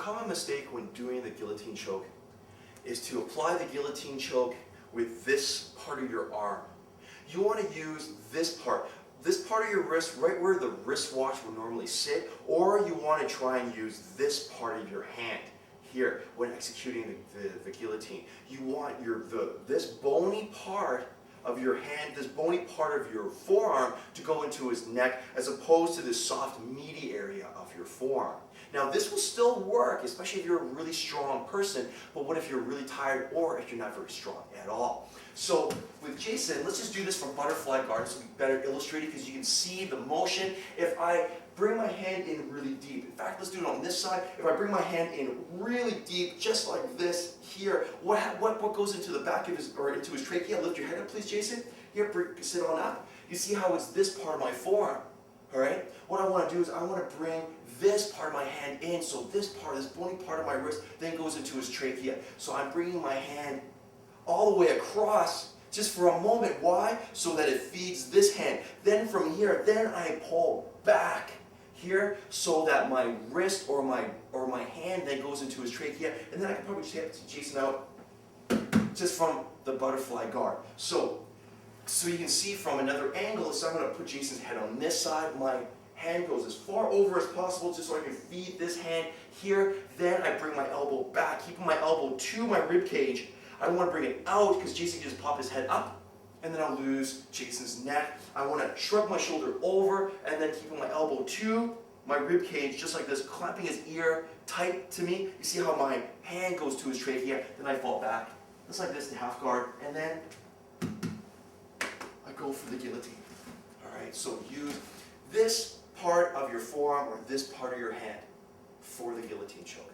common mistake when doing the guillotine choke is to apply the guillotine choke with this part of your arm. You want to use this part of your wrist, right where the wristwatch would normally sit, or you want to try and use this part of your hand here when executing the guillotine. You want this bony part of your hand, this bony part of your forearm to go into his neck as opposed to this soft meaty area of your forearm. Now this will still work, especially if you're a really strong person, but what if you're really tired or if you're not very strong at all? So with Jason, let's just do this from butterfly guard. This will be better illustrated because you can see the motion. If I bring my hand in really deep, in fact, let's do it on this side. If I bring my hand in really deep, just like this here, what goes into the back of his, or into his trachea? Lift your head up, please, Jason. Here, sit on up. You see how it's this part of my forearm, all right? What I want to do is I want to bring this part of my hand in, so this bony part of my wrist then goes into his trachea. So I'm bringing my hand all the way across just for a moment. Why? So that it feeds this hand. Then from here, then I pull back here so that my wrist or my hand then goes into his trachea, and then I can probably take Jason out just from the butterfly guard. So you can see from another angle, so I'm going to put Jason's head on this side. My hand goes as far over as possible just so I can feed this hand here. Then I bring my elbow back, keeping my elbow to my rib cage. I don't want to bring it out because Jason can just pop his head up and then I'll lose Jason's neck. I want to shrug my shoulder over and then keeping my elbow to my rib cage just like this, clamping his ear tight to me. You see how my hand goes to his trachea, then I fall back just like this to half guard, and then I go for the guillotine. Alright, so use this part of your forearm or this part of your hand for the guillotine choke.